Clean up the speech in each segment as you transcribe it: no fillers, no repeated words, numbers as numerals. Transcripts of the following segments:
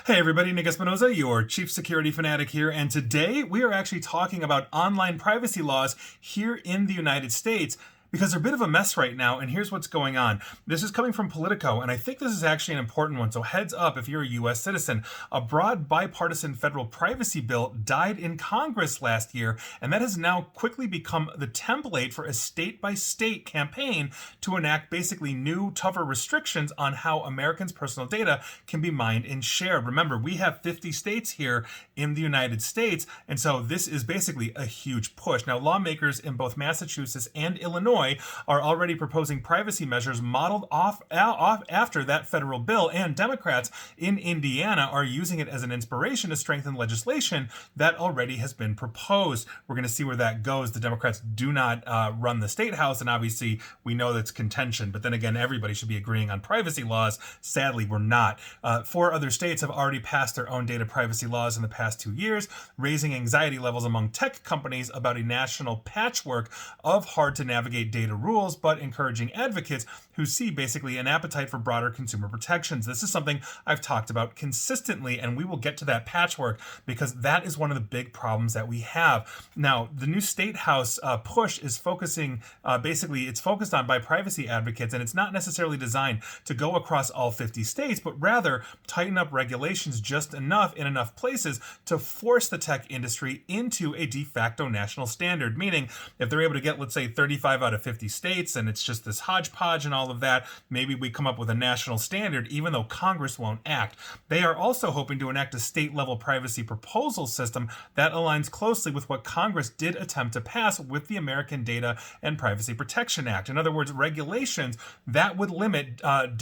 Hey everybody, Nick Espinoza, your chief security fanatic here, and today we are actually talking about online privacy laws here in the United States because they're a bit of a mess right now, and here's what's going on. This is coming from Politico, and I think this is actually an important one, so heads up if you're a U.S. citizen. A broad bipartisan federal privacy bill died in Congress last year, and that has now quickly become the template for a state-by-state campaign to enact basically new, tougher restrictions on how Americans' personal data can be mined and shared. Remember, we have 50 states here in the United States, and so this is basically a huge push. Now, lawmakers in both Massachusetts and Illinois are already proposing privacy measures modeled off after that federal bill, and Democrats in Indiana are using it as an inspiration to strengthen legislation that already has been proposed. We're going to see where that goes. The Democrats do not run the state house, and obviously we know that's contention, but then again, everybody should be agreeing on privacy laws. Sadly, we're not. 4 other states have already passed their own data privacy laws in the past 2 years, raising anxiety levels among tech companies about a national patchwork of hard-to-navigate data rules, but encouraging advocates who see basically an appetite for broader consumer protections. This is something I've talked about consistently, and we will get to that patchwork because that is one of the big problems that we have. Now, the new State House push is focusing, basically, it's focused on by privacy advocates, and it's not necessarily designed to go across all 50 states, but rather tighten up regulations just enough in enough places to force the tech industry into a de facto national standard. Meaning, if they're able to get, let's say, 35 out of 50 states, and it's just this hodgepodge and all of that, maybe we come up with a national standard, even though Congress won't act. They are also hoping to enact a state-level privacy proposal system that aligns closely with what Congress did attempt to pass with the American Data and Privacy Protection Act. In other words, regulations that would limit what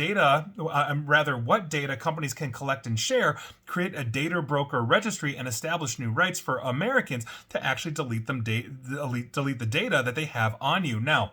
data companies can collect and share, create a data broker registry, and establish new rights for Americans to actually delete the data that they have on you. Now,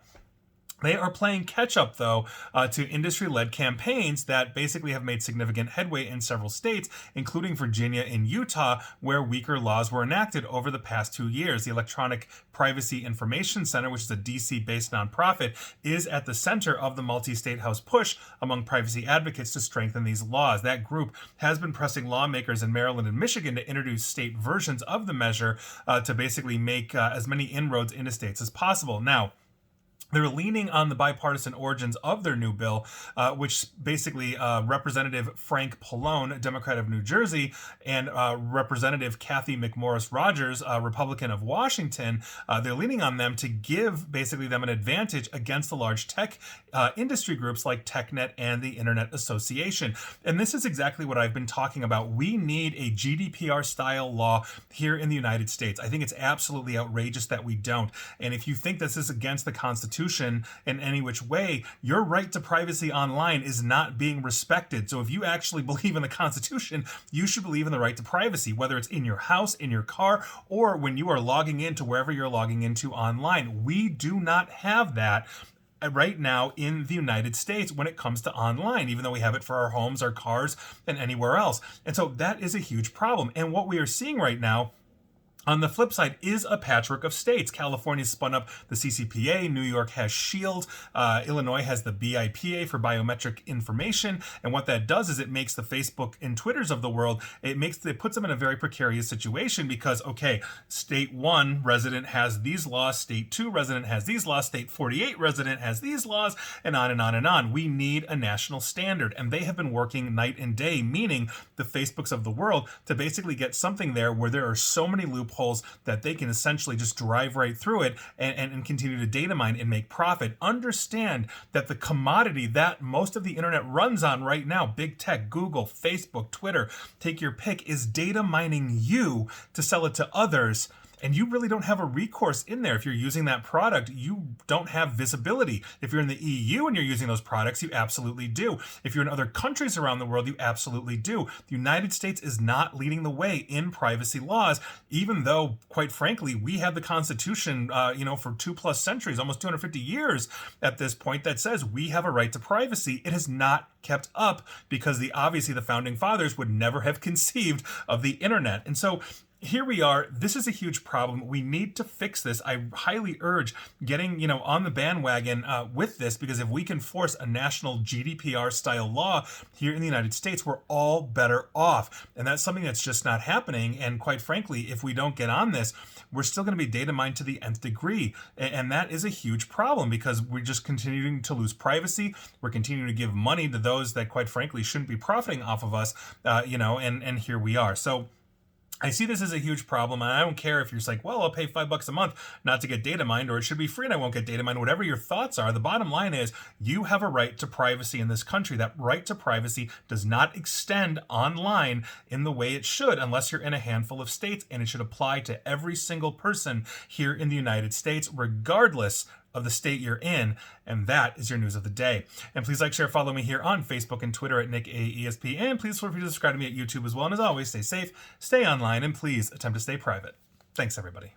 they are playing catch-up, though, to industry-led campaigns that basically have made significant headway in several states, including Virginia and Utah, where weaker laws were enacted over the past 2 years. The Electronic Privacy Information Center, which is a DC-based nonprofit, is at the center of the multi-state House push among privacy advocates to strengthen these laws. That group has been pressing lawmakers in Maryland and Michigan to introduce state versions of the measure to basically make as many inroads into states as possible. Now, they're leaning on the bipartisan origins of their new bill, which basically Representative Frank Pallone, Democrat of New Jersey, and Representative Kathy McMorris Rodgers, Republican of Washington, they're leaning on them to give basically them an advantage against the large tech industry groups like TechNet and the Internet Association. And this is exactly what I've been talking about. We need a GDPR-style law here in the United States. I think it's absolutely outrageous that we don't. And if you think this is against the Constitution in any which way, your right to privacy online is not being respected. So if you actually believe in the Constitution, you should believe in the right to privacy, whether it's in your house, in your car, or when you are logging into wherever you're logging into online. We do not have that right now in the United States when it comes to online, even though we have it for our homes, our cars, and anywhere else. And so that is a huge problem. And what we are seeing right now, on the flip side, is a patchwork of states. California spun up the CCPA, New York has SHIELD, Illinois has the BIPA for biometric information, and what that does is it makes the Facebook and Twitters of the world, it puts them in a very precarious situation because, okay, state 1 resident has these laws, state 2 resident has these laws, state 48 resident has these laws, and on and on and on. We need a national standard, and they have been working night and day, meaning the Facebooks of the world, to basically get something there where there are so many loopholes that they can essentially just drive right through it and continue to data mine and make profit. Understand that the commodity that most of the internet runs on right now, big tech, Google, Facebook, Twitter, take your pick, is data mining you to sell it to others. And you really don't have a recourse in there. If you're using that product, you don't have visibility. If you're in the EU and you're using those products, you absolutely do. If you're in other countries around the world, you absolutely do. The United States is not leading the way in privacy laws, even though, quite frankly, we have the Constitution, for 2+ centuries, almost 250 years at this point, that says we have a right to privacy. It has not kept up because obviously the founding fathers would never have conceived of the internet. And so here we are. This is a huge problem. We need to fix this. I highly urge getting, on the bandwagon with this, because if we can force a national GDPR style law here in the United States, we're all better off. And that's something that's just not happening. And quite frankly, if we don't get on this, we're still going to be data mined to the nth degree. And that is a huge problem, because we're just continuing to lose privacy. We're continuing to give money to those that quite frankly shouldn't be profiting off of us, and here we are. So I see this as a huge problem, and I don't care if you're just like, well, I'll pay $5 a month not to get data mined, or it should be free and I won't get data mined. Whatever your thoughts are, the bottom line is you have a right to privacy in this country. That right to privacy does not extend online in the way it should, unless you're in a handful of states, and it should apply to every single person here in the United States, regardless of the state you're in. And that is your news of the day. And please like, share, follow me here on Facebook and Twitter at NickAESP. And please feel free to subscribe to me at YouTube as well. And as always, stay safe, stay online, and please attempt to stay private. Thanks, everybody.